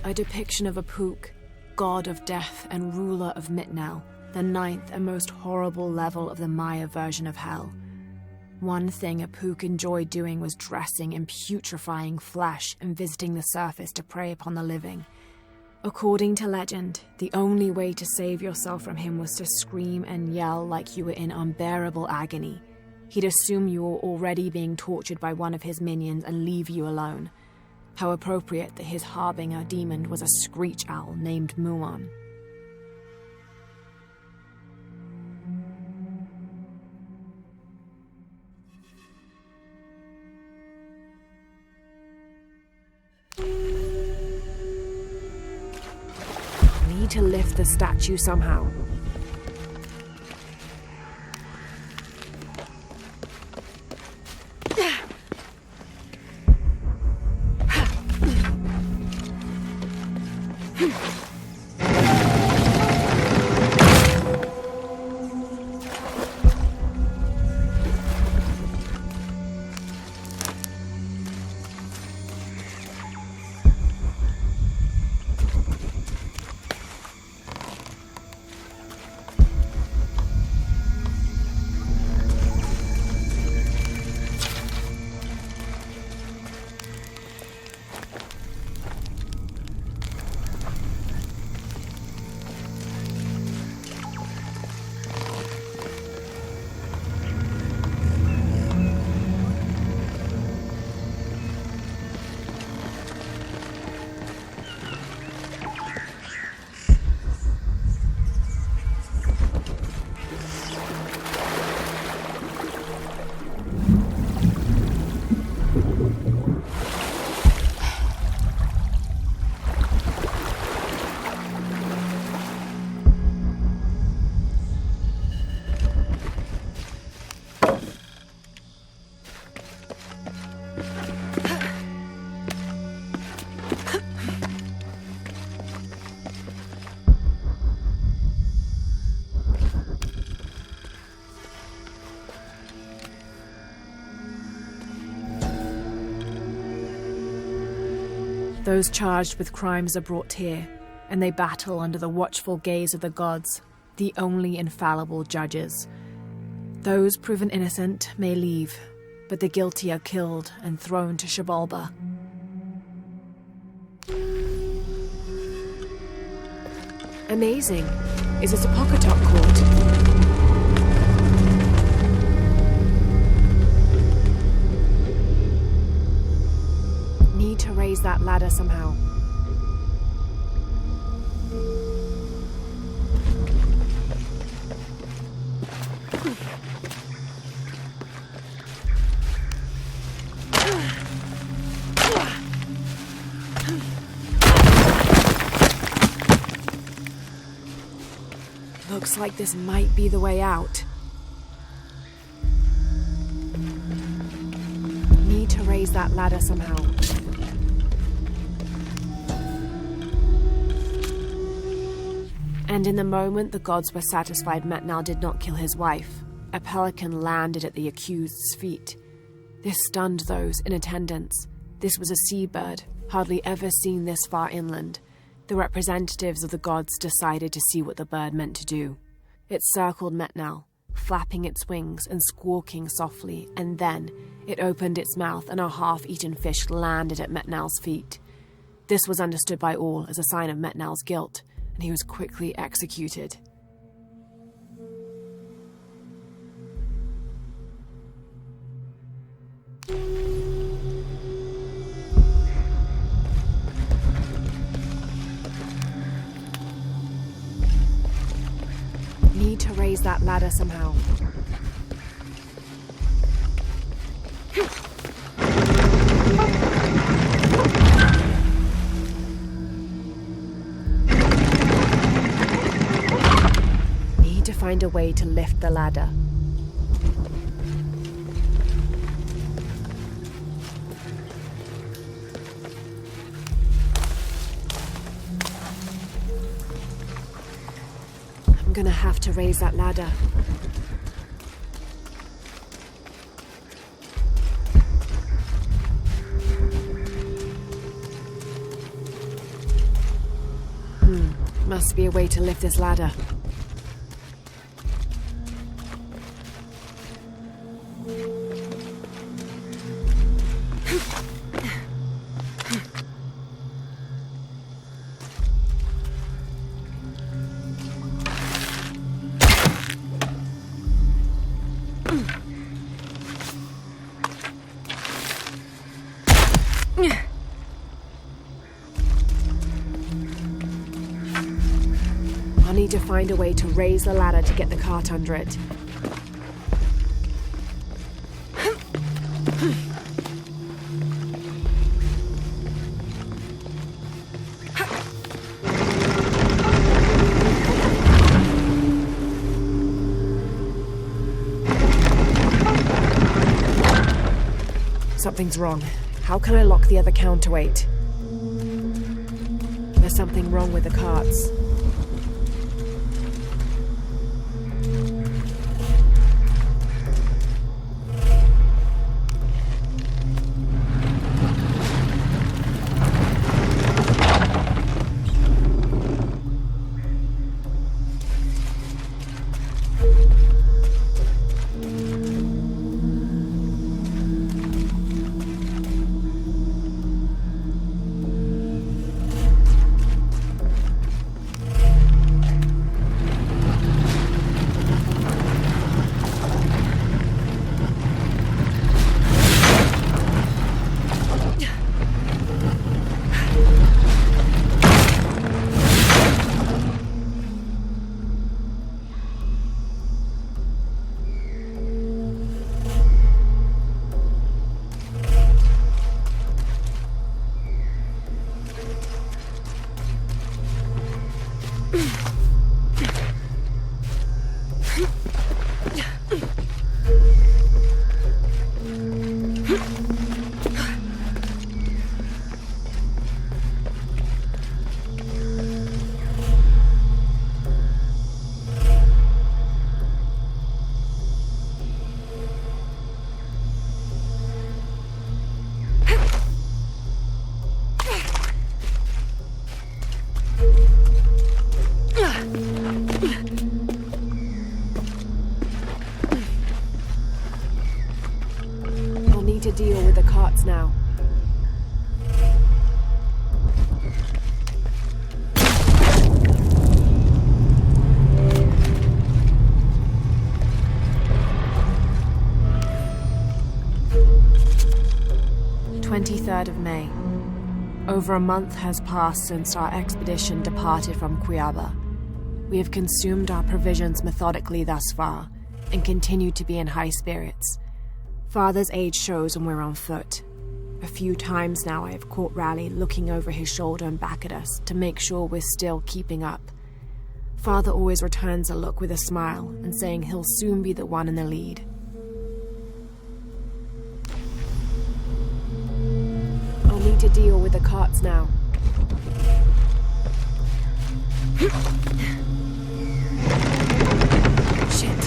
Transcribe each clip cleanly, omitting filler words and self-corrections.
A depiction of Apuk, god of death and ruler of Mitnel, the ninth and most horrible level of the Maya version of hell. One thing Apuk enjoyed doing was dressing in putrefying flesh and visiting the surface to prey upon the living. According to legend, the only way to save yourself from him was to scream and yell like you were in unbearable agony. He'd assume you were already being tortured by one of his minions and leave you alone. How appropriate that his harbinger demon was a screech owl named Muon. Need to lift the statue somehow. Those charged with crimes are brought here, and they battle under the watchful gaze of the gods, the only infallible judges. Those proven innocent may leave, but the guilty are killed and thrown to Shabalba. Amazing. Is this a Pocketok court? Need to raise that ladder somehow. Looks like this might be the way out. Need to raise that ladder somehow. And in the moment the gods were satisfied Metnal did not kill his wife, a pelican landed at the accused's feet. This stunned those in attendance. This was a seabird, hardly ever seen this far inland. The representatives of the gods decided to see what the bird meant to do. It circled Metnal, flapping its wings and squawking softly, and then it opened its mouth and a half-eaten fish landed at Metnal's feet. This was understood by all as a sign of Metnal's guilt, and he was quickly executed. Need to raise that ladder somehow. find a way to lift the ladder. I'm gonna have to raise that ladder. Must be a way to lift this ladder. I'll need to find a way to raise the ladder to get the cart under it. Something's wrong. How can I lock the other counterweight? There's something wrong with the carts. To deal with the carts now. "23rd of May. Over a month has passed since our expedition departed from Cuiaba. We have consumed our provisions methodically thus far, and continue to be in high spirits. Father's age shows when we're on foot. A few times now I have caught Raleigh looking over his shoulder and back at us to make sure we're still keeping up. Father always returns a look with a smile and saying he'll soon be the one in the lead. I'll need to deal with the carts now. Shit,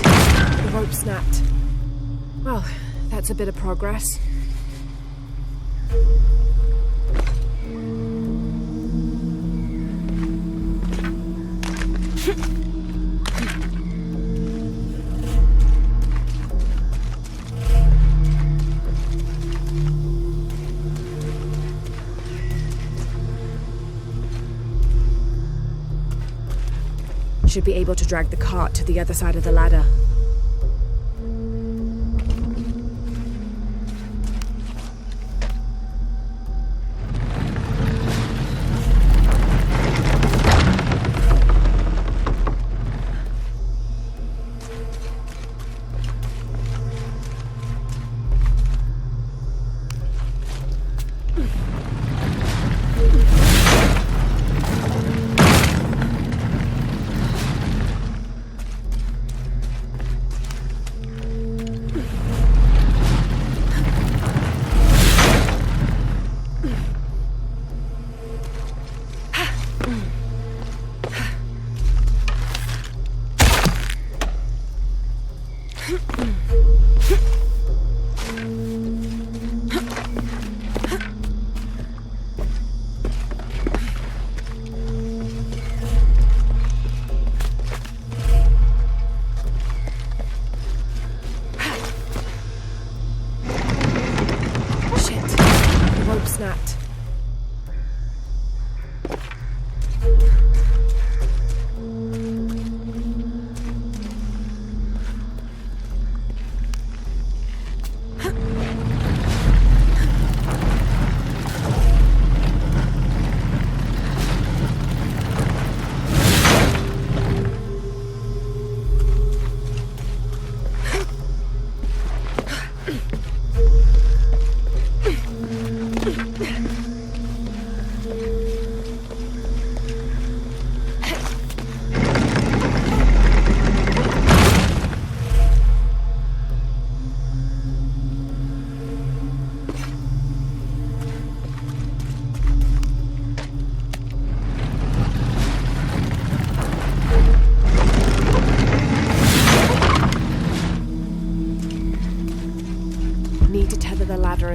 the rope snapped. Well, that's a bit of progress. Should be able to drag the cart to the other side of the ladder.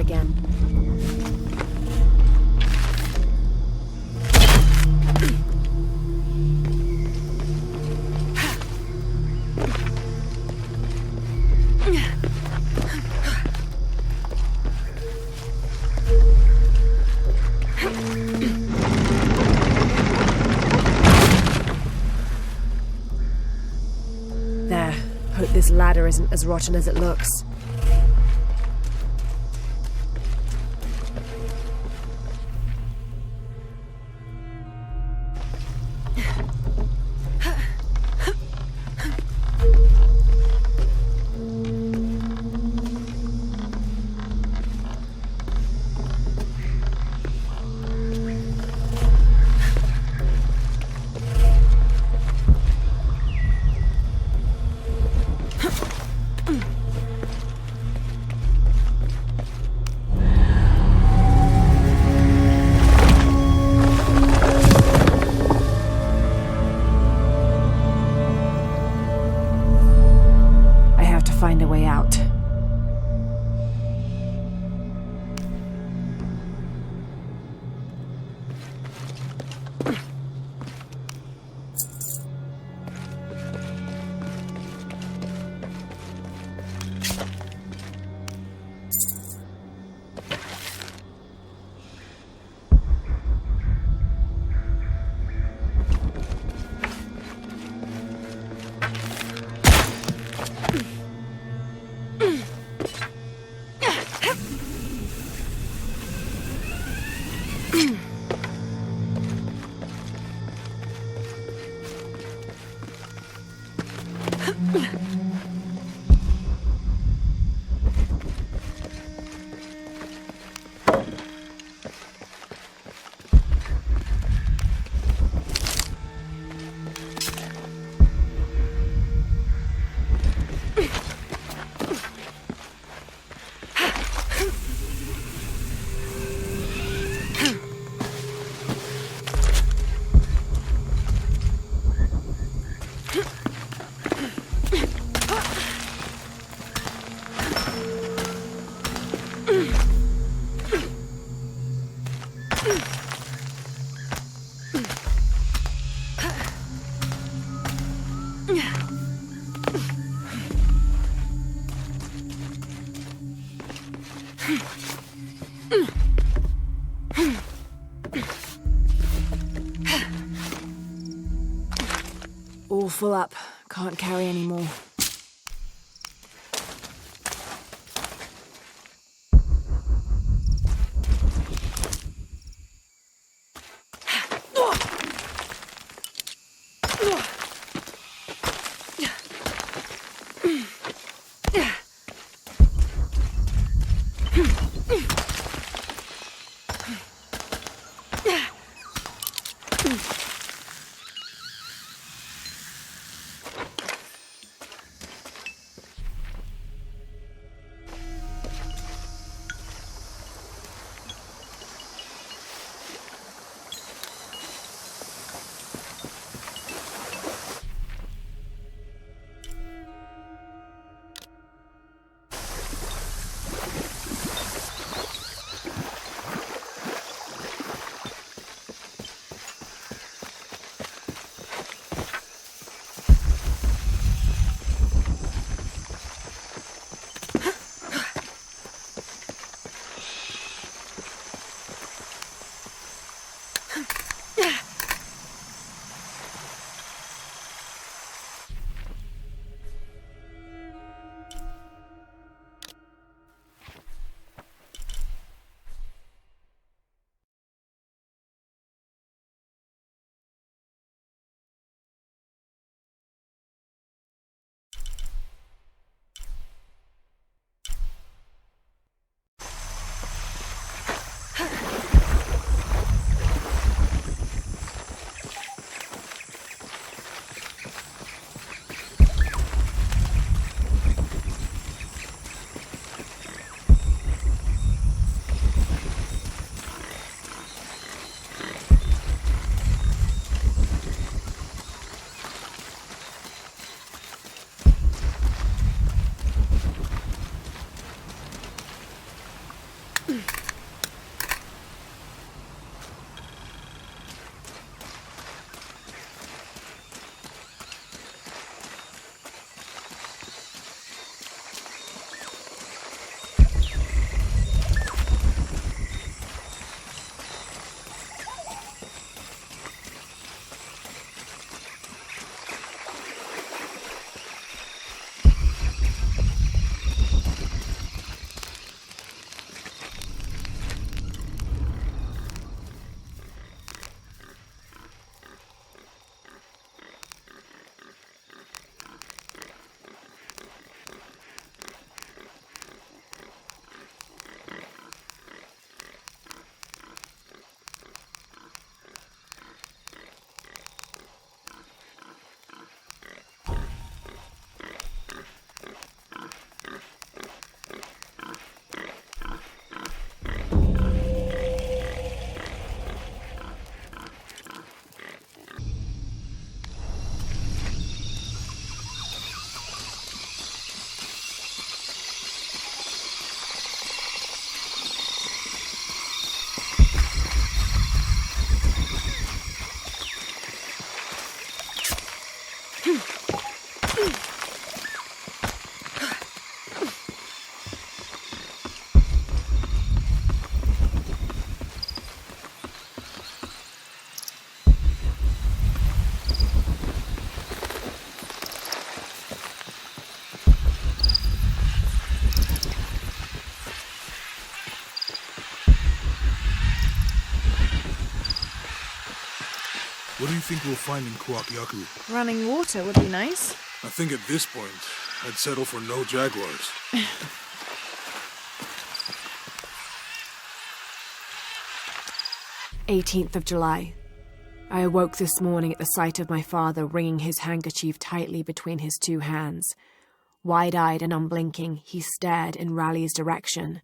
again. There. Hope this ladder isn't as rotten as it looks. Find a way out. All full up. Can't carry any more. What do you think we'll find in Kuakyaku? Running water would be nice. I think at this point, I'd settle for no jaguars. 18th of July. I awoke this morning at the sight of my father wringing his handkerchief tightly between his two hands. Wide-eyed and unblinking, he stared in Raleigh's direction.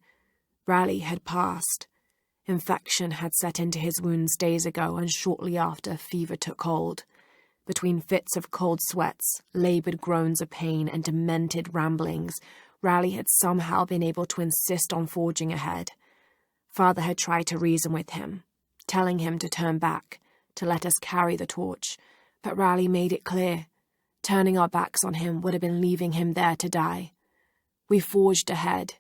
Raleigh had passed. Infection had set into his wounds days ago, and shortly after, fever took hold. Between fits of cold sweats, laboured groans of pain, and demented ramblings, Raleigh had somehow been able to insist on forging ahead. Father had tried to reason with him, telling him to turn back, to let us carry the torch, but Raleigh made it clear. Turning our backs on him would have been leaving him there to die. We forged ahead.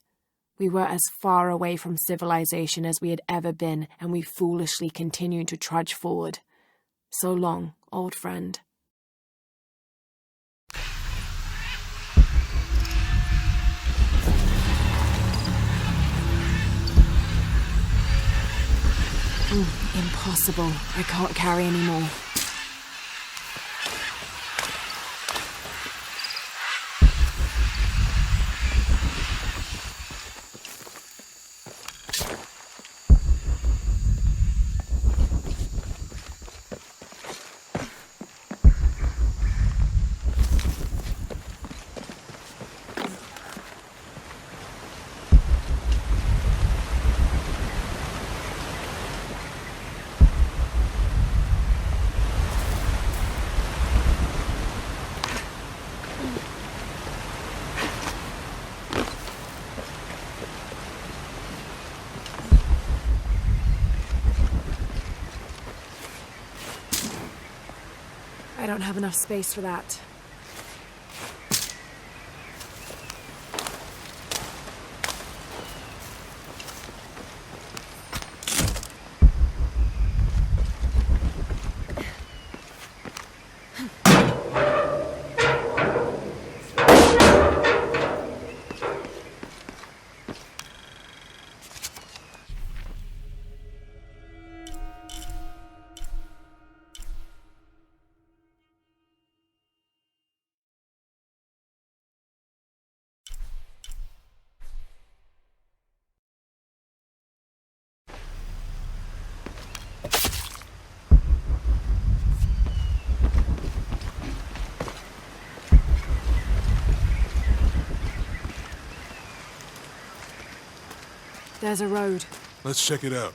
We were as far away from civilization as we had ever been, and we foolishly continued to trudge forward. So long, old friend. Impossible. I can't carry anymore. I don't have enough space for that. There's a road. Let's check it out.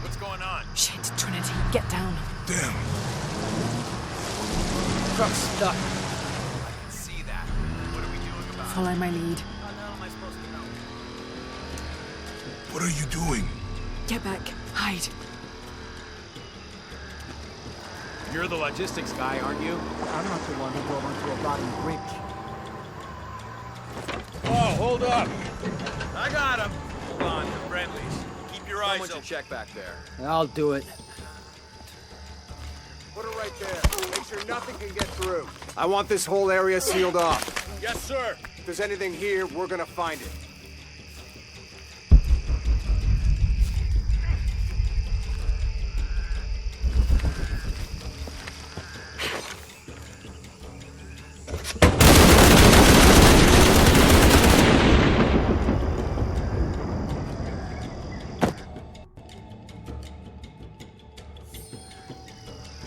What's going on? Shit, Trinity, get down. Damn. Truck's stuck. I can see that. What are we doing about it? Follow my lead. How the hell am I supposed to know? What are you doing? Get back. Hide. You're the logistics guy, aren't you? I'm not the one who drove onto a rotting bridge. Oh, hold up! I got him. Hold on, they're friendlies. Keep your eyes open. Someone should check back there. I'll do it. Put it right there. Make sure nothing can get through. I want this whole area sealed off. Yes, sir. If there's anything here, we're gonna find it.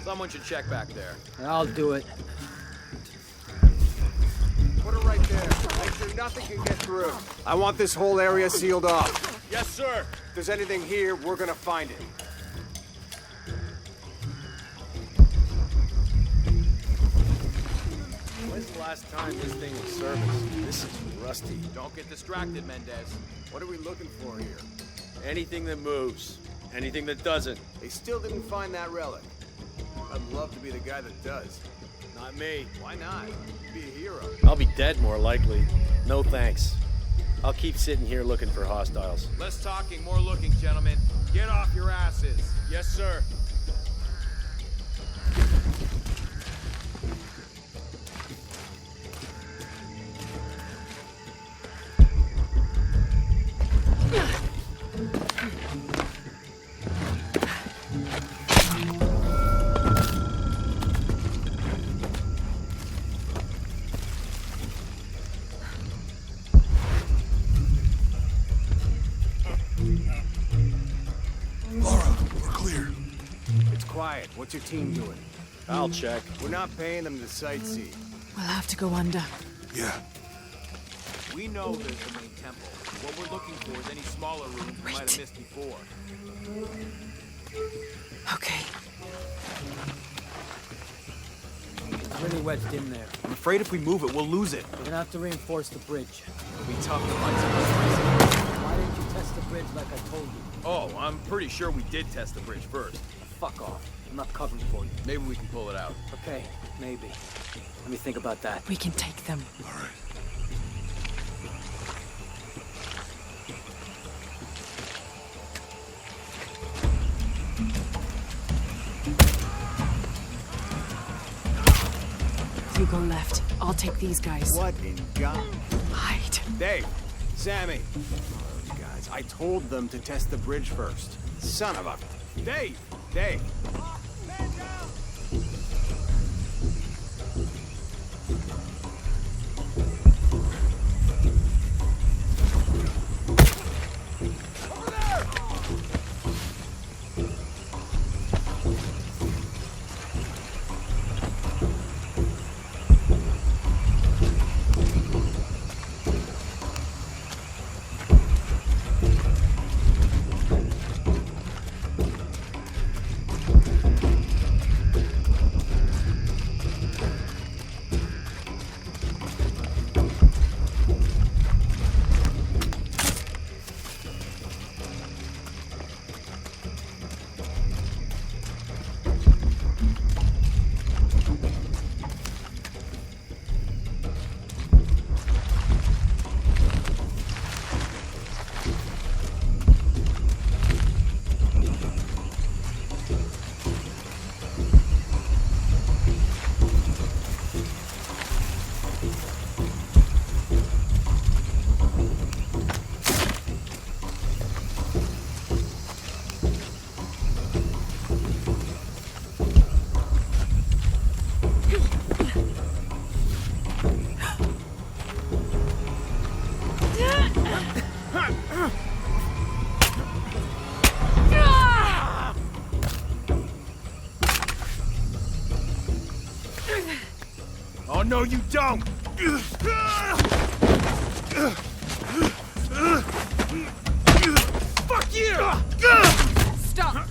Someone should check back there. I'll do it. Put it right there. Make sure nothing can get through. I want this whole area sealed off. Yes, sir. If there's anything here, we're gonna find it. When's the last time this thing was serviced? This is rusty. Don't get distracted, Mendez. What are we looking for here? Anything that moves. Anything that doesn't. They still didn't find that relic. I'd love to be the guy that does. Not me. Why not? Be a hero. I'll be dead more likely. No thanks. I'll keep sitting here looking for hostiles. Less talking, more looking, gentlemen. Get off your asses. Yes, sir. Laura, we're clear. It's quiet. What's your team doing? I'll check. We're not paying them to sightsee. We'll have to go under. Yeah. We know there's the main temple. What we're looking for is any smaller rooms we might have missed before. Okay. It's really wedged in there. I'm afraid if we move it, we'll lose it. We're gonna have to reinforce the bridge. It'll be tough to find some places. Why didn't you test the bridge like I told you? Oh, I'm pretty sure we did test the bridge first. Fuck off. I'm not covering for you. Maybe we can pull it out. Okay, maybe. Let me think about that. We can take them. All right. You go left. I'll take these guys. What in God? Hide. Dave, Sammy. Those guys. I told them to test the bridge first. Son of a... Dave! Dave! Oh, no, you don't! Fuck you! Stop!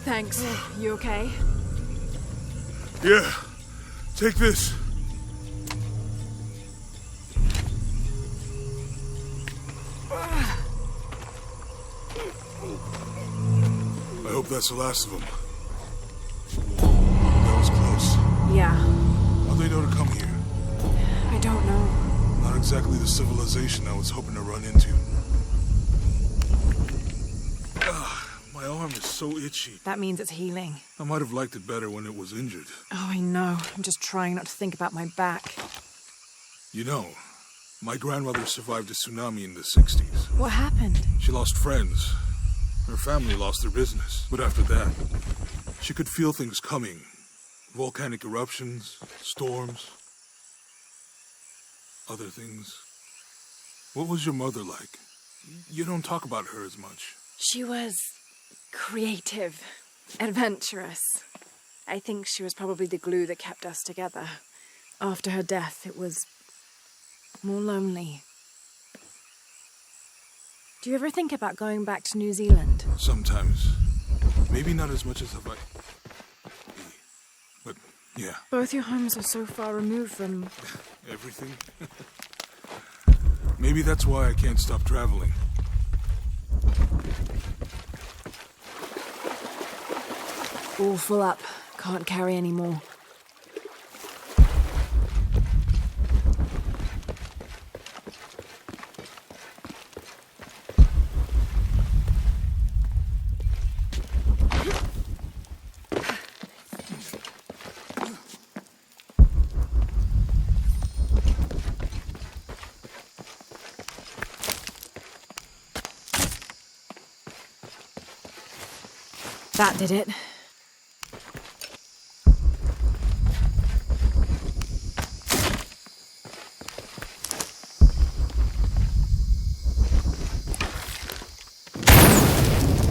Thanks. You okay? Yeah. Take this. I hope that's the last of them. That was close. Yeah. How'd they know to come here? I don't know. Not exactly the civilization I was hoping to run into. My arm is so itchy. That means it's healing. I might have liked it better when it was injured. Oh, I know. I'm just trying not to think about my back. You know, my grandmother survived a tsunami in the 60s. What happened? She lost friends. Her family lost their business. But after that, she could feel things coming. Volcanic eruptions, storms, other things. What was your mother like? You don't talk about her as much. She was creative, adventurous. I think she was probably the glue that kept us together. After her death, it was more lonely. Do you ever think about going back to New Zealand? Sometimes. Maybe not as much as I'd like. But Yeah. Both your homes are so far removed from... Everything? Maybe that's why I can't stop traveling. All full up. Can't carry any more. That did it.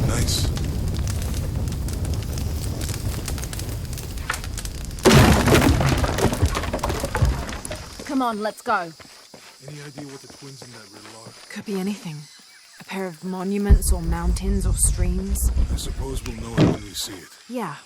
Nice. Come on, let's go. Any idea what the twins in that riddle are? Could be anything. A pair of monuments or mountains or streams. I suppose we'll know it when we see it. Yeah.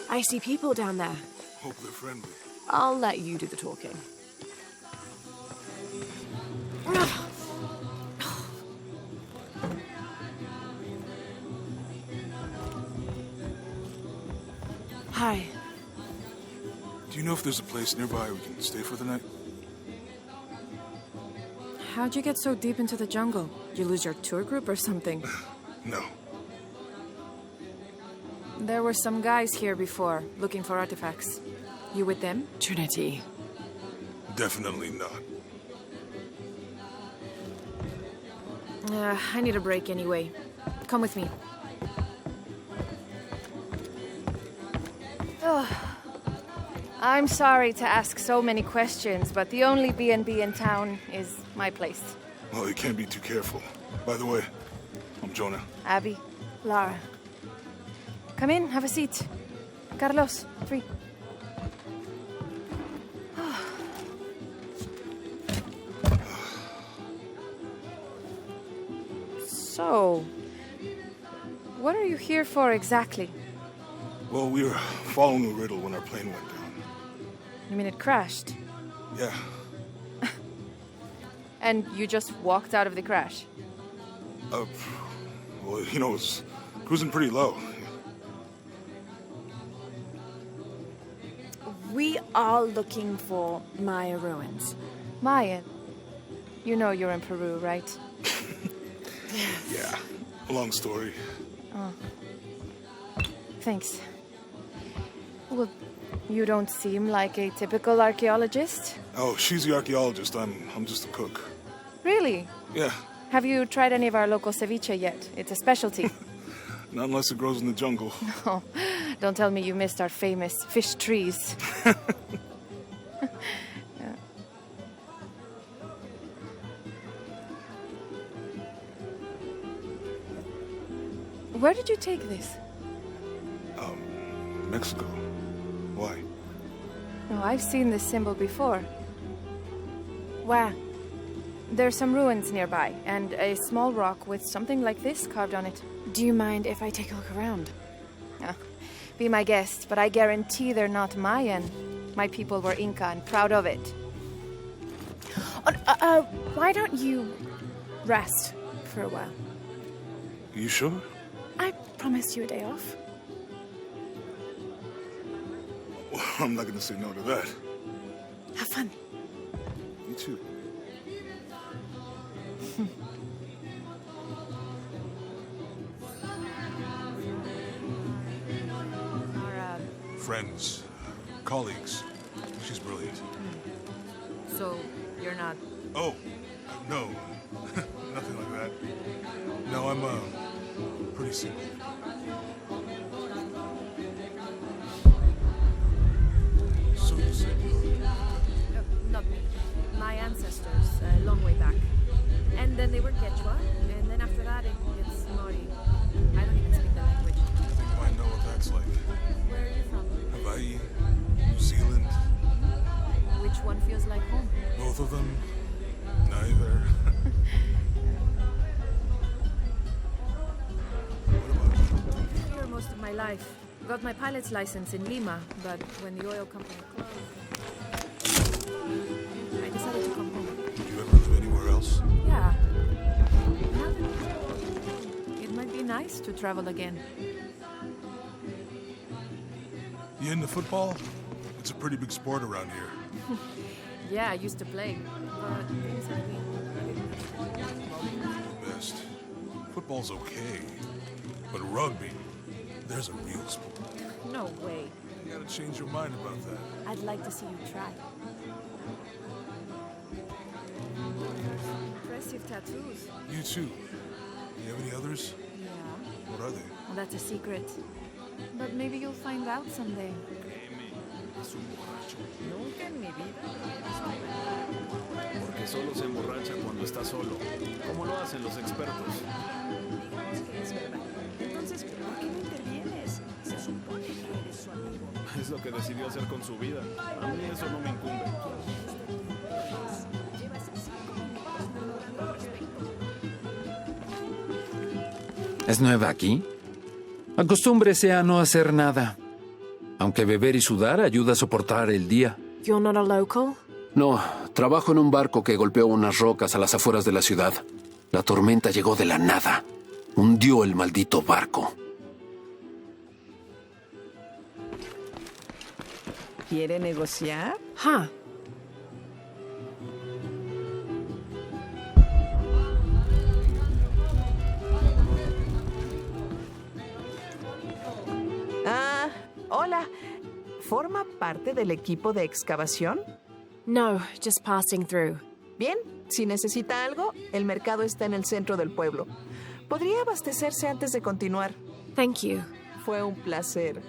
I see people down there. Hope they're friendly. I'll let you do the talking. Hi. Do you know if there's a place nearby we can stay for the night? How'd you get so deep into the jungle? You lose your tour group or something? No. There were some guys here before, looking for artifacts. You with them? Trinity. Definitely not. I need a break anyway. Come with me. Oh. I'm sorry to ask so many questions, but the only B&B in town is my place. Well, you can't be too careful. By the way, I'm Jonah. Abby, Lara. Come in, have a seat. Carlos, free. So, what are you here for exactly? Well, we were following a riddle when our plane went down. You mean it crashed? Yeah. And you just walked out of the crash? Well, you know, it was cruising pretty low. We are looking for Maya ruins. Maya, you know you're in Peru, right? Yeah. Long story. Thanks. Well, you don't seem like a typical archaeologist. Oh, she's the archaeologist. I'm just a cook. Really? Yeah. Have you tried any of our local ceviche yet? It's a specialty. Not unless it grows in the jungle. Oh, don't tell me you missed our famous fish trees. Yeah. Where did you take this? Mexico. Why? Oh, I've seen this symbol before. Where? There's some ruins nearby, and a small rock with something like this carved on it. Do you mind if I take a look around? Be my guest, but I guarantee they're not Mayan. My people were Inca and proud of it. Why don't you rest for a while? You sure? I promised you a day off. Well, I'm not gonna say no to that. Have fun. You too. Friends, colleagues. She's brilliant. So, you're not... Oh, no. Nothing like that. No, I'm, pretty single. So you said not me. My ancestors, a long way back. And then they were Quechua, and then after that it's Mori. I don't even speak the language. I think I might know what that's like. Where are you from? Hawaii, New Zealand, Which one feels like home? both of them, Hi there. Here most of my life. Got my pilot's license in Lima, but when the oil company closed, I decided to come home. Did you ever live anywhere else? Yeah. It might be nice to travel again. You into football? It's a pretty big sport around here. Yeah, I used to play, but things have been Best. Football's okay. But rugby, there's a real sport. no way. You gotta change your mind about that. I'd like to see you try. Impressive tattoos. You too. You have any others? Yeah. What are they? Well, that's a secret. But maybe you'll find out someday. Nunca en mi vida. Porque solo se emborracha cuando está solo. Como lo hacen los expertos. Digamos que es verdad. Entonces, ¿por qué no intervienes? Se supone que eres su amigo. Es lo que decidió hacer con su vida. A mí eso no me incumbe. Llevas 5 minutos murmurando al respecto. ¿Es nueva aquí? Acostúmbrese a no hacer nada. Aunque beber y sudar ayuda a soportar el día. You're not a local? No, trabajo en un barco que golpeó unas rocas a las afueras de la ciudad. La tormenta llegó de la nada. Hundió el maldito barco. ¿Quiere negociar? Huh. Ah, hola. ¿Forma parte del equipo de excavación? No, just passing through. Bien, si necesita algo, el mercado está en el centro del pueblo. Podría abastecerse antes de continuar. Thank you. Fue un placer.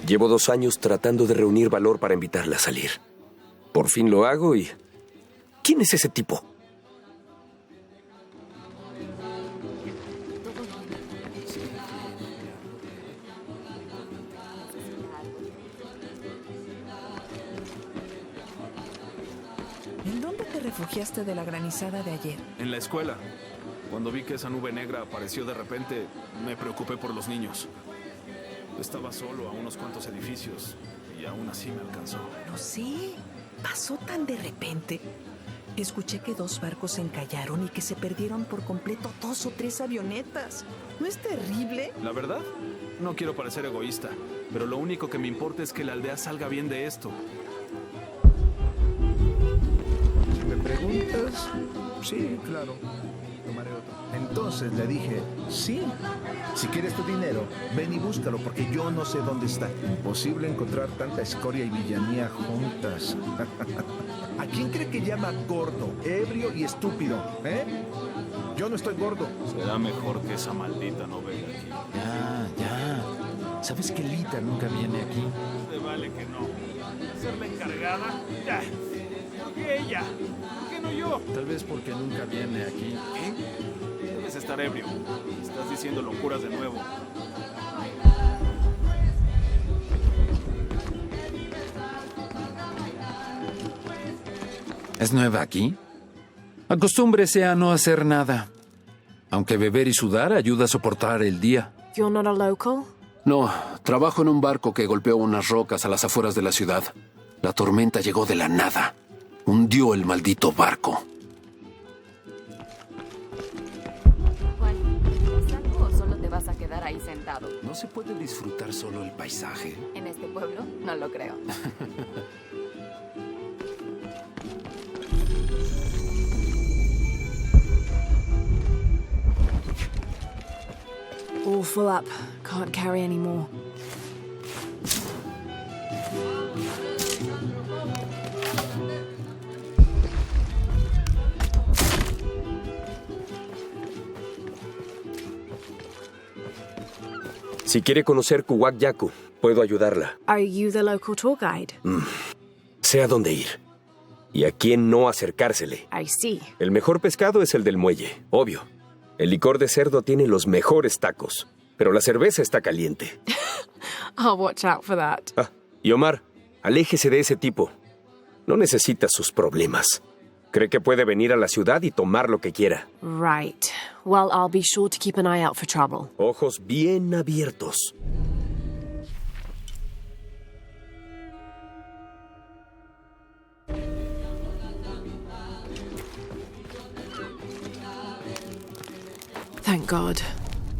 Llevo 2 años tratando de reunir valor para invitarla a salir. Por fin lo hago y... ¿Quién es ese tipo? ¿En dónde te refugiaste de la granizada de ayer? En la escuela. Cuando vi que esa nube negra apareció de repente, me preocupé por los niños. Estaba solo a unos cuantos edificios y aún así me alcanzó. No sé. Pasó tan de repente. Escuché que 2 barcos se encallaron y que se perdieron por completo 2 o 3 avionetas. ¿No es terrible? La verdad, no quiero parecer egoísta, pero lo único que me importa es que la aldea salga bien de esto. Si me preguntas, sí, claro. Tomaré otro. Entonces le dije, sí, si quieres tu dinero, ven y búscalo, porque yo no sé dónde está. Imposible encontrar tanta escoria y villanía juntas. ¿A quién cree que llama gordo, ebrio y estúpido? Yo no estoy gordo. Será mejor que esa maldita no venga aquí. Ya. ¿Sabes que Lita nunca viene aquí? Te vale que no. ¿Ser la encargada? Ya. ¿Por qué ella? ¿Por qué no yo? Tal vez porque nunca viene aquí. ¿Qué? Debes estar ebrio. Estás diciendo locuras de nuevo. ¿Es nueva aquí? Acostúmbrese a no hacer nada. Aunque beber y sudar ayuda a soportar el día. You're not a local? No, trabajo en un barco que golpeó unas rocas a las afueras de la ciudad. La tormenta llegó de la nada. Hundió el maldito barco. Juan, ¿es algo o solo te vas a quedar ahí sentado? ¿No se puede disfrutar solo el paisaje? ¿En este pueblo? No lo creo. All full up. Can't carry any more. Si quiere conocer Kuwak Yaku, puedo ayudarla. Are you the local tour guide? Sé a dónde ir. Y a quién no acercársele. I see. El mejor pescado es el del muelle, obvio. El licor de cerdo tiene los mejores tacos, pero la cerveza está caliente. I'll watch out for that. Ah, y Omar, aléjese de ese tipo. No necesita sus problemas. Cree que puede venir a la ciudad y tomar lo que quiera. Right. Well, I'll be sure to keep an eye out for trouble. Ojos bien abiertos. Thank God.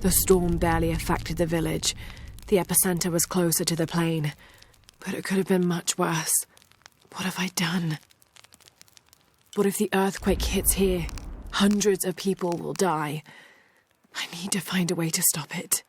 The storm barely affected the village. The epicenter was closer to the plain. But it could have been much worse. What have I done? What if the earthquake hits here? Hundreds of people will die. I need to find a way to stop it.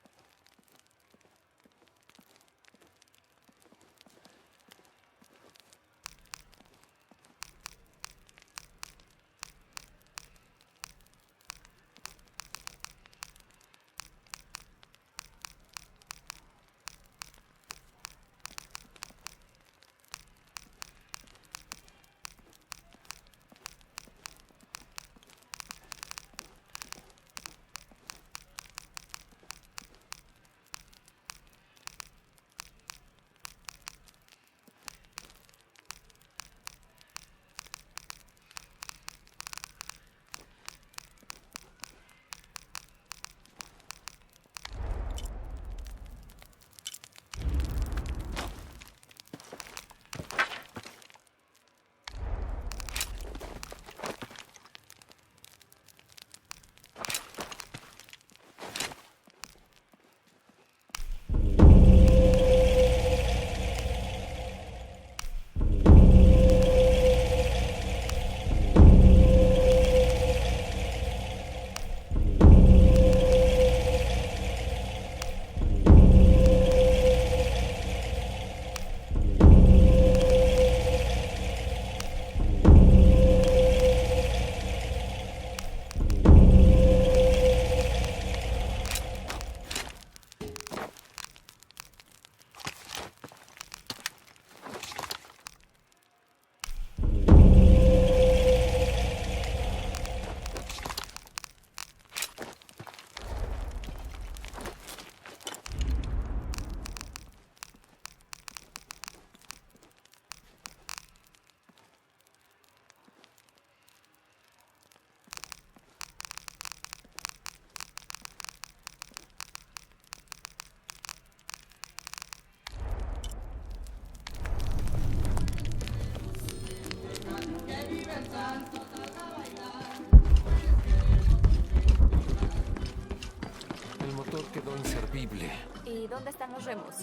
El motor quedó inservible. ¿Y dónde están los remos?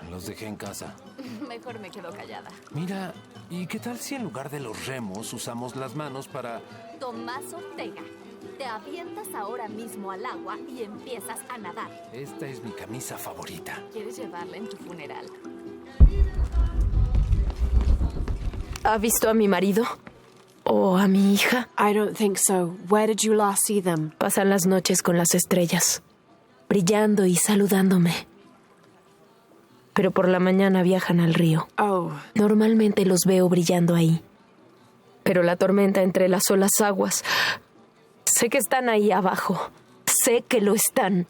Los dejé en casa. Mejor me quedo callada. Mira, ¿y qué tal si en lugar de los remos usamos las manos para... Tomás Ortega, te avientas ahora mismo al agua y empiezas a nadar. Esta es mi camisa favorita. ¿Quieres llevarla en tu funeral? ¿Ha visto a mi marido? ¿O a mi hija? I don't think so. Where did you last see them? Pasan las noches con las estrellas, brillando y saludándome. Pero por la mañana viajan al río. Oh. Normalmente los veo brillando ahí. Pero la tormenta entrelazó las aguas. Sé que están ahí abajo. Sé que lo están.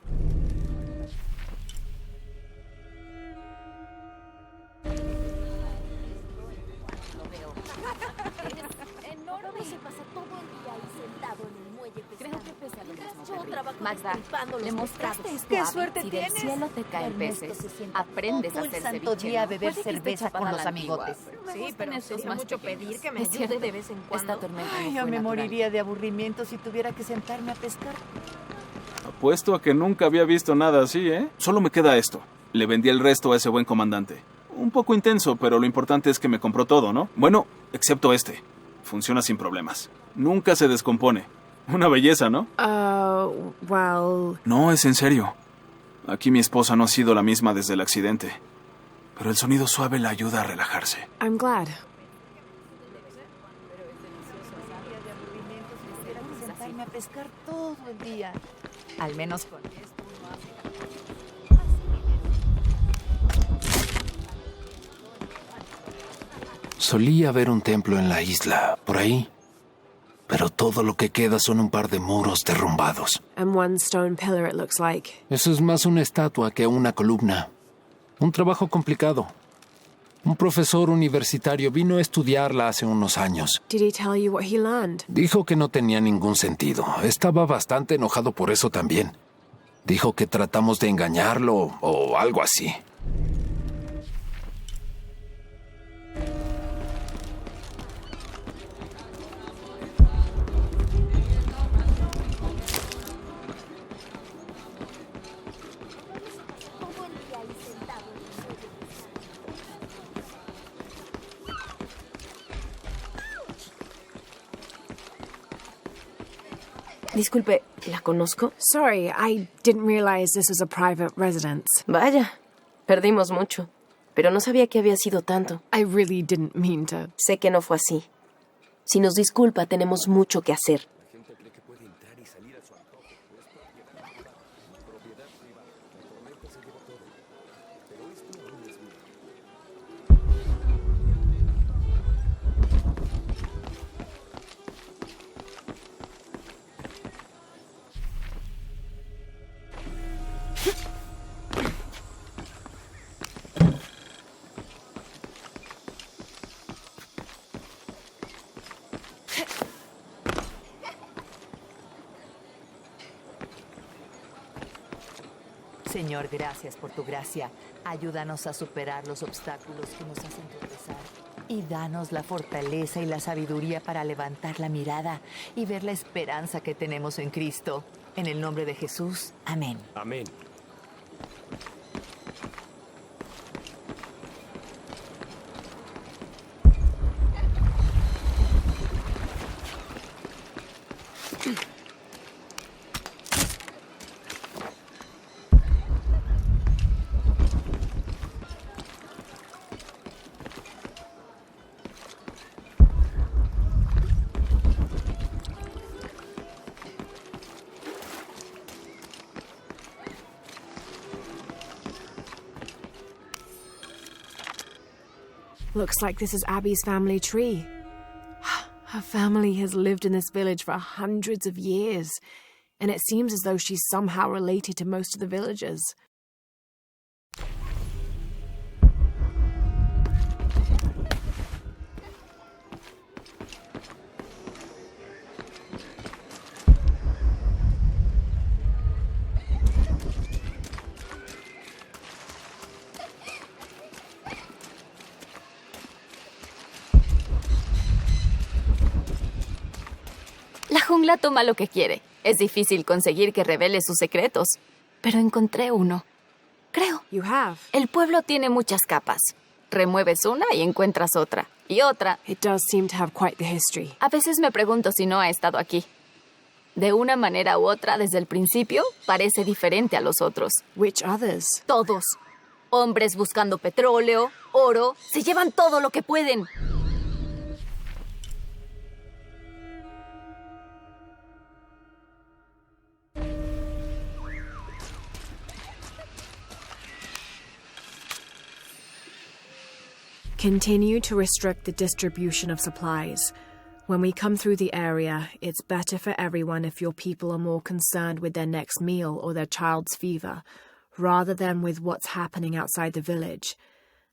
Magda, le mostraste esto. ¡Qué suerte si tienes! del cielo te caen peces, aprendes a todo hacer el santo ceviche. día a beber Puede que esté cerveza chapada con a los la antigua, amigotes. Sí, pero sería mucho pedir que me Es ayude cierto. de vez en cuando. Esta tormenta Ay, no yo fue me natural. moriría de aburrimiento si tuviera que sentarme a pescar. Apuesto a que nunca había visto nada así, ¿eh? Solo me queda esto. Le vendí el resto a ese buen comandante. Un poco intenso, pero lo importante es que me compró todo, ¿no? Bueno, excepto este. Funciona sin problemas. Nunca se descompone. Una belleza, ¿no? Well... No, es en serio. Aquí mi esposa no ha sido la misma desde el accidente. Pero el sonido suave la ayuda a relajarse. I'm glad. Sentarme a pescar todo el día. Al menos con esto uno hace... Solía haber un templo en la isla, por ahí. pero todo lo que queda son un par de muros derrumbados. And one stone pillar, it looks like. Eso es más una estatua que una columna. Un trabajo complicado. Un profesor universitario vino a estudiarla hace unos años. Did he tell you what he learned? Dijo que no tenía ningún sentido. Estaba bastante enojado por eso también. Dijo que tratamos de engañarlo o algo así. Disculpe, ¿la conozco? Sorry, I didn't realize this was a private residence. Vaya, perdimos mucho. Pero no sabía que había sido tanto. I really didn't mean to. Sé que no fue así. Si nos disculpa, tenemos mucho que hacer. Señor, gracias por tu gracia. Ayúdanos a superar los obstáculos que nos hacen tropezar. Y danos la fortaleza y la sabiduría para levantar la mirada y ver la esperanza que tenemos en Cristo. En el nombre de Jesús. Amén. Amén. Looks like this is Abby's family tree. Her family has lived in this village for hundreds of years, and it seems as though she's somehow related to most of the villagers. La jungla toma lo que quiere. Es difícil conseguir que revele sus secretos. Pero encontré uno. Creo. You have. El pueblo tiene muchas capas. Remueves una y encuentras otra. Y otra. It does seem to have quite the history. A veces me pregunto si no ha estado aquí. De una manera u otra, desde el principio, parece diferente a los otros. Which others? Todos. Hombres buscando petróleo, oro. Se llevan todo lo que pueden. Continue to restrict the distribution of supplies. When we come through the area, it's better for everyone if your people are more concerned with their next meal or their child's fever, rather than with what's happening outside the village.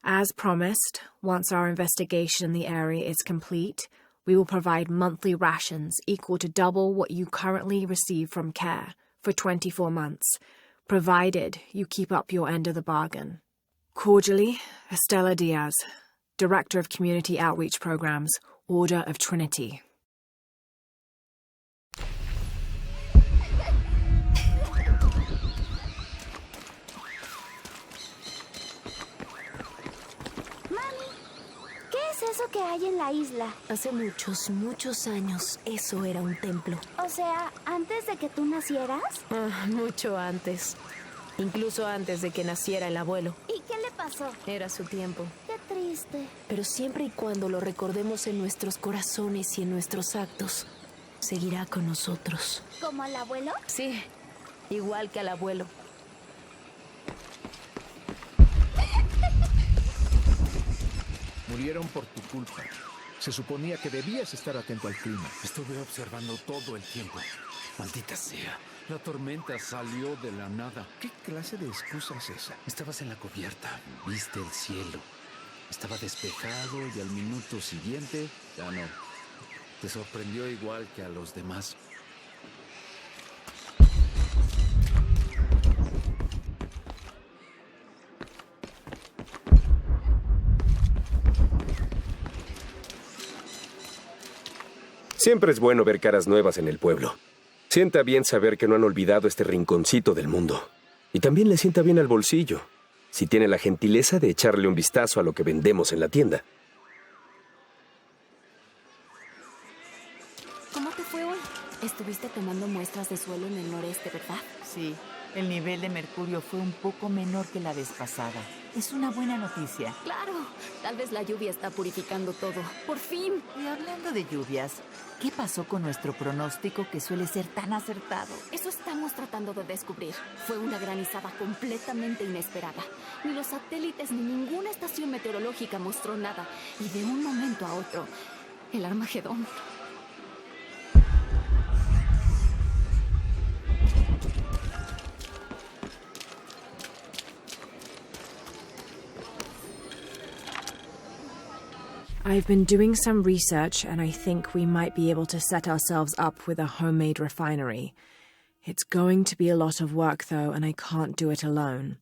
As promised, once our investigation in the area is complete, we will provide monthly rations equal to double what you currently receive from CARE for 24 months, provided you keep up your end of the bargain. Cordially, Estela Diaz, Director of Community Outreach Programs, Order of Trinity. Mami, ¿qué es eso que hay en la isla? Hace muchos, muchos años, eso era un templo. O sea, ¿antes de que tú nacieras? Mucho antes. Incluso antes de que naciera el abuelo. ¿Y qué le pasó? Era su tiempo. Qué triste. Pero siempre y cuando lo recordemos en nuestros corazones y en nuestros actos, seguirá con nosotros. ¿Como al abuelo? Sí, igual que al abuelo. Murieron por tu culpa. Se suponía que debías estar atento al clima. Estuve observando todo el tiempo. Maldita sea. La tormenta salió de la nada. ¿Qué clase de excusa es esa? Estabas en la cubierta, viste el cielo. Estaba despejado y al minuto siguiente ya no. Te sorprendió igual que a los demás. Siempre es bueno ver caras nuevas en el pueblo. Sienta bien saber que no han olvidado este rinconcito del mundo. Y también le sienta bien al bolsillo, si tiene la gentileza de echarle un vistazo a lo que vendemos en la tienda. ¿Cómo te fue hoy? Estuviste tomando muestras de suelo en el noreste, ¿verdad? Sí, el nivel de mercurio fue un poco menor que la vez pasada. Es una buena noticia. Claro, tal vez la lluvia está purificando todo. ¡Por fin! Y hablando de lluvias, ¿qué pasó con nuestro pronóstico que suele ser tan acertado? Eso estamos tratando de descubrir. Fue una granizada completamente inesperada. Ni los satélites ni ninguna estación meteorológica mostró nada. Y de un momento a otro, el Armagedón. I've been doing some research, and I think we might be able to set ourselves up with a homemade refinery. It's going to be a lot of work, though, and I can't do it alone.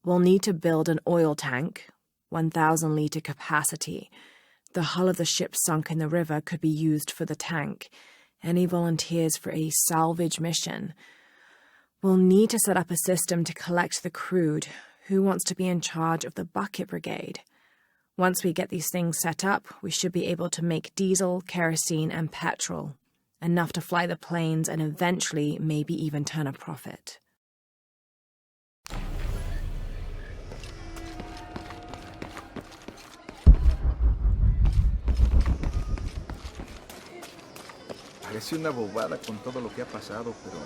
We'll need to build an oil tank, 1,000-litre capacity. The hull of the ship sunk in the river could be used for the tank. Any volunteers for a salvage mission? We'll need to set up a system to collect the crude. Who wants to be in charge of the bucket brigade? Once we get these things set up, we should be able to make diesel, kerosene, and petrol. Enough to fly the planes and eventually maybe even turn a profit. Parece una bobada con todo lo que ha pasado, pero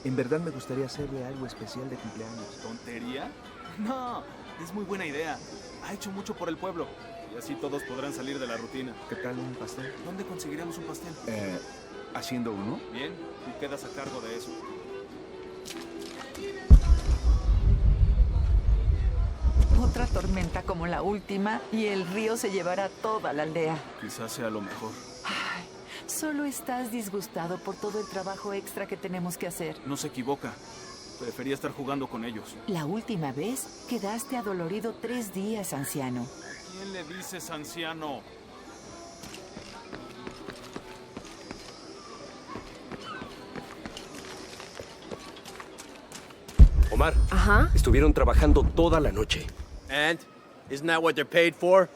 en verdad me gustaría hacerle algo especial de cumpleaños. ¿Tontería? No, es muy buena idea. Ha hecho mucho por el pueblo. Y así todos podrán salir de la rutina. ¿Qué tal un pastel? ¿Dónde conseguiremos un pastel? ¿Haciendo uno? Bien, tú quedas a cargo de eso. Otra tormenta como la última y el río se llevará toda la aldea. Quizás sea lo mejor. Ay, solo estás disgustado por todo el trabajo extra que tenemos que hacer. No se equivoca. Prefería estar jugando con ellos. La última vez quedaste adolorido 3 días, anciano. ¿Quién le dices anciano? Omar, Ajá. estuvieron trabajando toda la noche. And? Isn't that what they're paid for?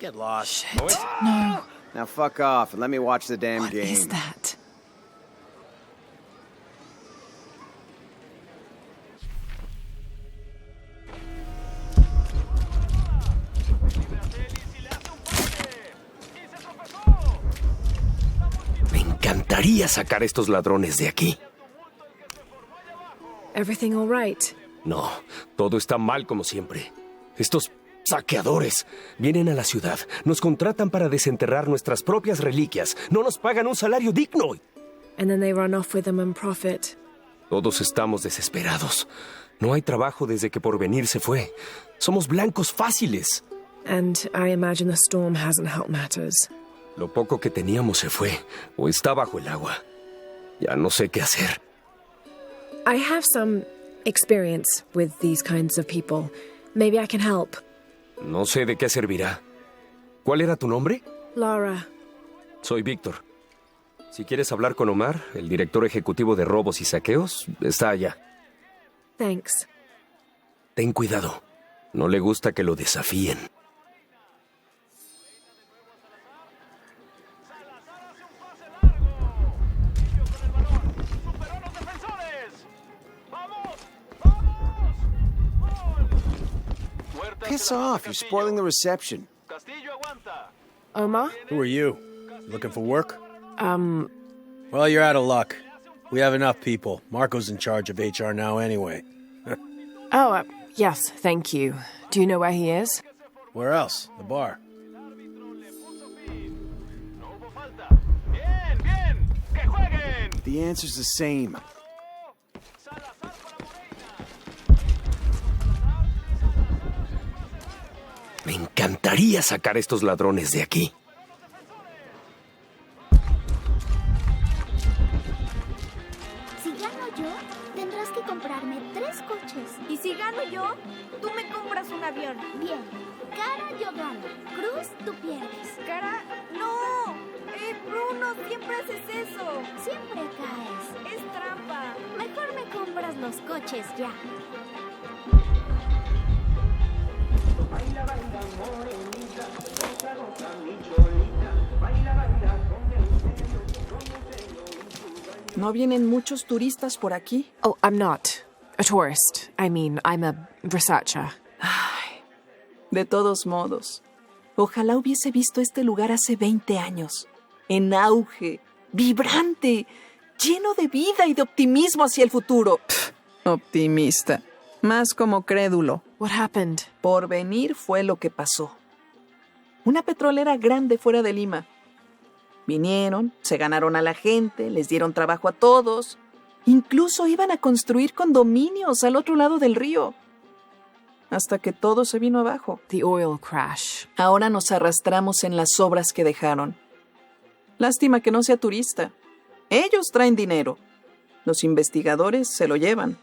Get lost. Shit. No. Now fuck off and let me watch the damn What game. is that? Me encantaría sacar a estos ladrones de aquí. Everything all right? No, todo está mal como siempre. Estos saqueadores vienen a la ciudad, nos contratan para desenterrar nuestras propias reliquias, no nos pagan un salario digno. And then they run off with them and profit. Todos estamos desesperados. No hay trabajo desde que Porvenir se fue. Somos blancos fáciles. And I imagine the storm hasn't helped matters. Lo poco que teníamos se fue, o está bajo el agua. Ya no sé qué hacer. I have some experience with these kinds of people. Maybe I can help. No sé de qué servirá. ¿Cuál era tu nombre? Laura. Soy Víctor. Si quieres hablar con Omar, el director ejecutivo de robos y saqueos, está allá. Thanks. Ten cuidado. No le gusta que lo desafíen. Piss off, you're spoiling the reception. Omar? Who are you? Looking for work? Well, you're out of luck. We have enough people. Marco's in charge of HR now anyway. Oh, yes, thank you. Do you know where he is? Where else? The bar. The answer's the same. Me encantaría sacar a estos ladrones de aquí. Si gano yo, tendrás que comprarme 3 coches. Y si gano yo, tú me compras un avión. Bien. Cara, yo gano. Cruz, tú pierdes. Cara, no. Bruno, siempre haces eso. Siempre caes. Es trampa. Mejor me compras los coches ya. Baila, baila, morenita, goza, goza, mi cholita. Baila, baila, con el pelo. ¿No vienen muchos turistas por aquí? Oh, I'm not a tourist. I mean, I'm a researcher. Ay, de todos modos, ojalá hubiese visto este lugar hace 20 años. En auge, vibrante, lleno de vida y de optimismo hacia el futuro. Optimista. Más como crédulo. What happened? Por venir fue lo que pasó. Una petrolera grande fuera de Lima. Vinieron, se ganaron a la gente, les dieron trabajo a todos. Incluso iban a construir condominios al otro lado del río. Hasta que todo se vino abajo. The oil crash. Ahora nos arrastramos en las obras que dejaron. Lástima que no sea turista. Ellos traen dinero. Los investigadores se lo llevan.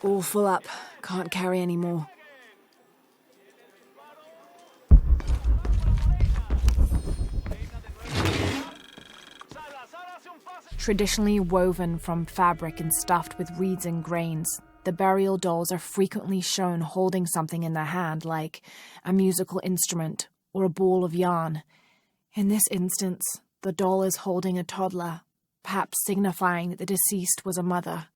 All full up. Can't carry any more. Traditionally woven from fabric and stuffed with reeds and grains, the burial dolls are frequently shown holding something in their hand, like a musical instrument or a ball of yarn. In this instance, the doll is holding a toddler, perhaps signifying that the deceased was a mother.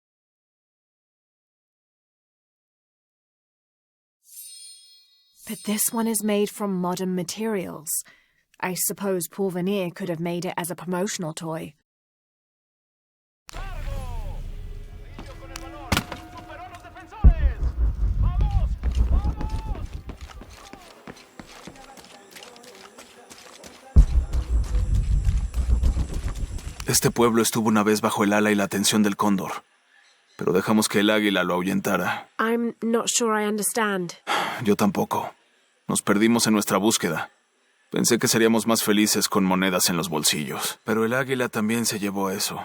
But this one is made from modern materials. I suppose Paul Veneer could have made it as a promotional toy. Este pueblo estuvo una vez bajo el ala y la atención del cóndor, pero dejamos que el águila lo ahuyentara. I'm not sure I understand. Yo tampoco. Nos perdimos en nuestra búsqueda. Pensé que seríamos más felices con monedas en los bolsillos, pero el águila también se llevó eso.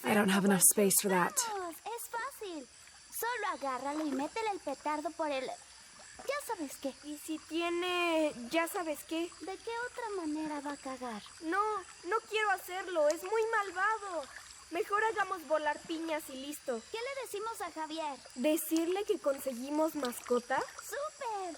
I don't have enough space for that. Es fácil. Solo agárralo y métele el petardo por el... Ya sabes qué. ¿Y si tiene... ya sabes qué? ¿De qué otra manera va a cagar? No quiero hacerlo. Es muy malvado. Mejor hagamos volar piñas y listo. ¿Qué le decimos a Javier? ¿Decirle que conseguimos mascota? ¡Súper!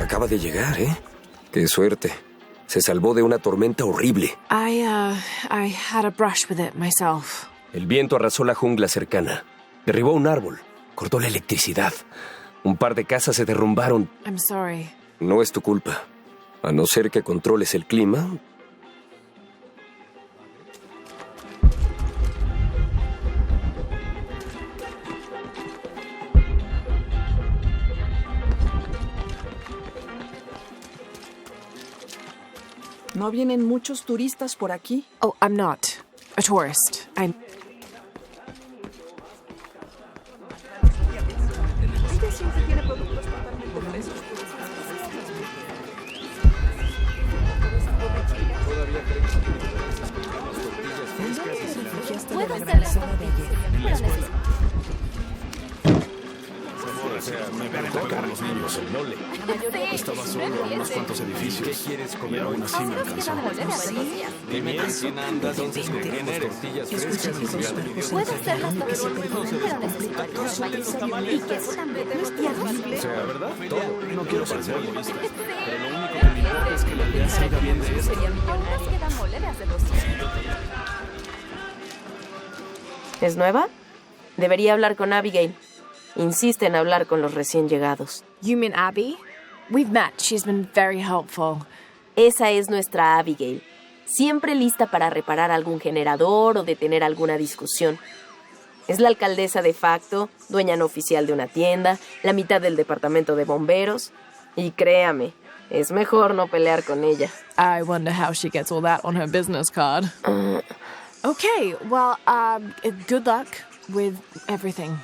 Acaba de llegar, ¿eh? Qué suerte. Se salvó de una tormenta horrible. I had a brush with it myself. El viento arrasó la jungla cercana. Derribó un árbol. Cortó la electricidad. Un par de casas se derrumbaron. I'm sorry. No es tu culpa. A no ser que controles el clima. ¿No vienen muchos turistas por aquí? Oh, I'm not a tourist. I'm... Ella siempre tiene productos totalmente frescos. Puedo hacer las tortillas, En la pero escuela. necesito... O sea, me tocan los niños el mole. Estaba solo a unos cuantos edificios. ¿Qué quieres comer? Y aún así me alcanzó. Dime con quién andas, entonces con quién eres. Tortillas frescas y cigarrillos. Puedo hacer las tortillas, pero necesito arroz, maíz y queso también. O sea, ¿verdad? Todo. No quiero parecer egoísta. Pero lo único que me importa es que la aldea salga bien de esto. Aún nos quedan moleras de 200. ¿Es nueva? Debería hablar con Abigail. Insiste en hablar con los recién llegados. You mean Abby? We've met. She's been very helpful. Esa es nuestra Abigail. Siempre lista para reparar algún generador o detener alguna discusión. Es la alcaldesa de facto, dueña no oficial de una tienda, la mitad del departamento de bomberos. Y créame, es mejor no pelear con ella. I wonder how she gets all that on her business card. Okay, well, good luck with everything.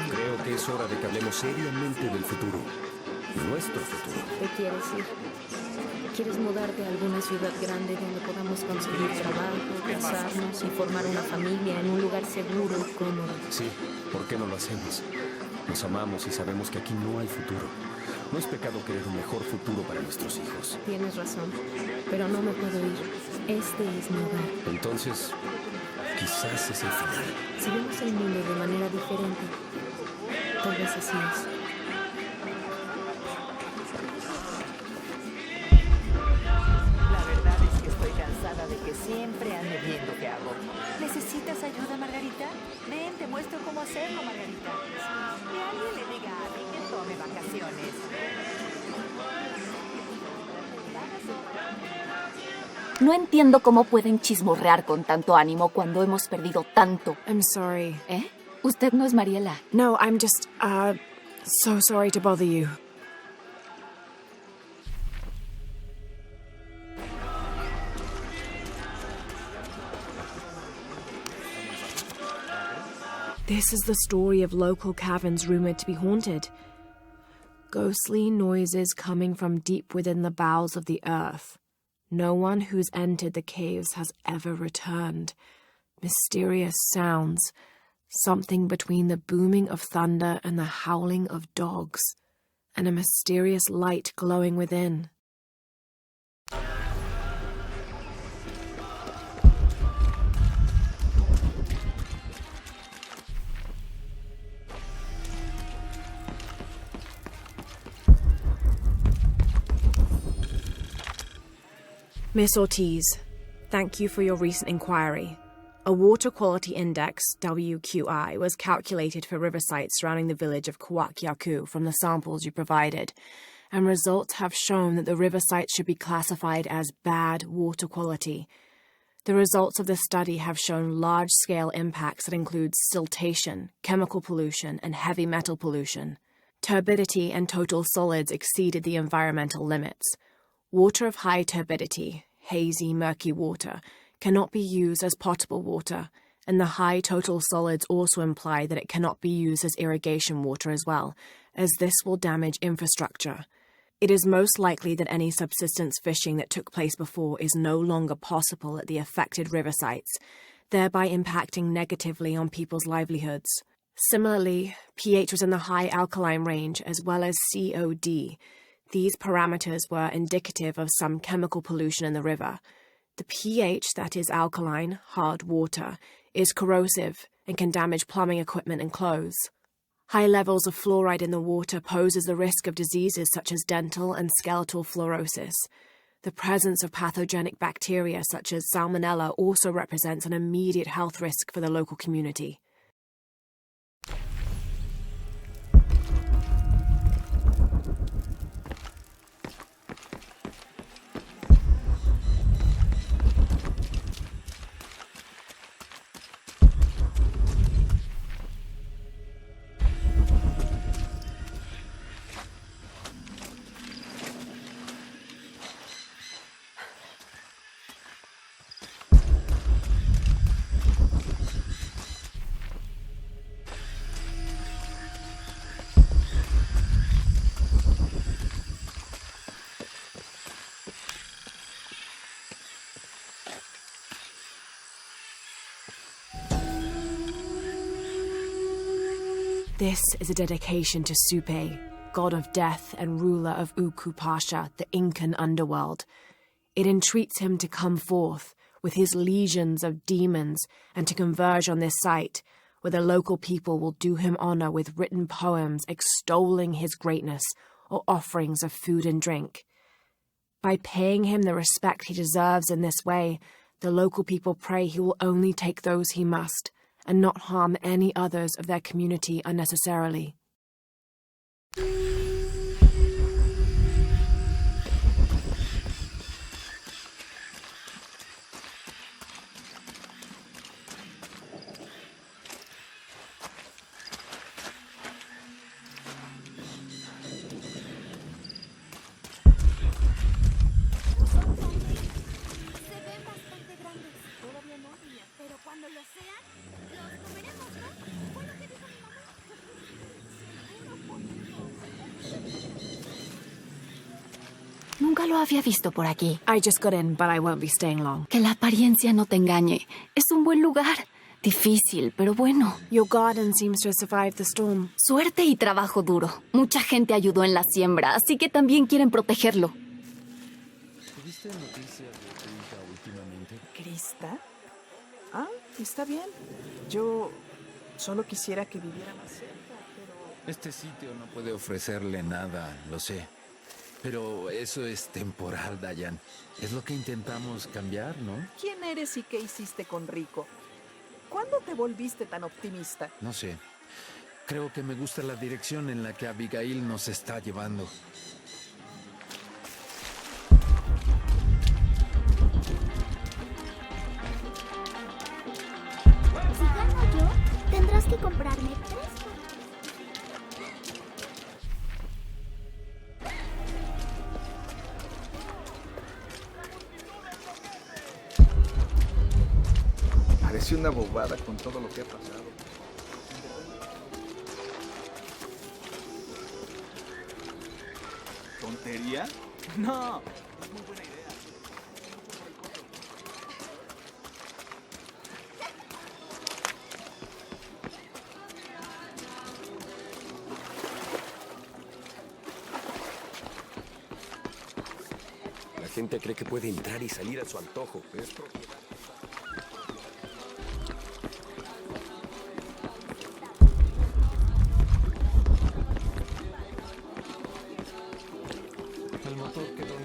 Creo que es hora de que hablemos seriamente del futuro. Nuestro futuro. ¿Qué quieres ir? ¿Quieres mudarte a alguna ciudad grande donde podamos conseguir trabajo, casarnos y formar una familia en un lugar seguro y cómodo? Sí, ¿por qué no lo hacemos? Nos amamos y sabemos que aquí no hay futuro. No es pecado querer un mejor futuro para nuestros hijos. Tienes razón, pero no me puedo ir. Este es mi hogar. Entonces, quizás es el final. Si vemos el mundo de manera diferente, tal vez así es. La verdad es que estoy cansada de que siempre ande viendo qué hago. ¿Necesitas ayuda, Margarita? Ven, te muestro cómo hacerlo, Margarita. Que alguien le diga a Abby que tome vacaciones. No entiendo cómo pueden chismorrear con tanto ánimo cuando hemos perdido tanto. I'm sorry. ¿Eh? Usted no es Mariela. No, I'm just, so sorry to bother you. This is the story of local caverns rumored to be haunted. Ghostly noises coming from deep within the bowels of the earth. No one who's entered the caves has ever returned. Mysterious sounds. Something between the booming of thunder and the howling of dogs. And a mysterious light glowing within. Miss Ortiz, thank you for your recent inquiry. A water quality index, WQI, was calculated for river sites surrounding the village of Kuwak from the samples you provided, and results have shown that the river sites should be classified as bad water quality. The results of the study have shown large-scale impacts that include siltation, chemical pollution, and heavy metal pollution. Turbidity and total solids exceeded the environmental limits. Water of high turbidity, hazy, murky water, cannot be used as potable water, and the high total solids also imply that it cannot be used as irrigation water as well, as this will damage infrastructure. It is most likely that any subsistence fishing that took place before is no longer possible at the affected river sites, thereby impacting negatively on people's livelihoods. Similarly, pH was in the high alkaline range as well as COD. These parameters were indicative of some chemical pollution in the river. The pH, that is alkaline, hard water, is corrosive and can damage plumbing equipment and clothes. High levels of fluoride in the water poses the risk of diseases such as dental and skeletal fluorosis. The presence of pathogenic bacteria such as Salmonella also represents an immediate health risk for the local community. This is a dedication to Supe, god of death and ruler of Uku Pasha, the Incan underworld. It entreats him to come forth with his legions of demons and to converge on this site, where the local people will do him honor with written poems extolling his greatness or offerings of food and drink. By paying him the respect he deserves in this way, the local people pray he will only take those he must, and not harm any others of their community unnecessarily. Nunca lo había visto por aquí. I just got in, but I won't be staying long. Que la apariencia no te engañe. Es un buen lugar. Difícil, pero bueno. Your garden seems to have survived the storm. Suerte y trabajo duro. Mucha gente ayudó en la siembra, así que también quieren protegerlo. ¿Tuviste noticias de tu hija últimamente? ¿Crista? Ah, está bien. Yo solo quisiera que viviera más cerca, pero... Este sitio no puede ofrecerle nada, lo sé. Pero eso es temporal, Dayan. Es lo que intentamos cambiar, ¿no? ¿Quién eres y qué hiciste con Rico? ¿Cuándo te volviste tan optimista? No sé. Creo que me gusta la dirección en la que Abigail nos está llevando. Si gano yo, tendrás que comprarme 3. Parece una bobada con todo lo que ha pasado. ¿Tontería? No, es muy buena idea. La gente cree que puede entrar y salir a su antojo. Es propiedad. El motor quedó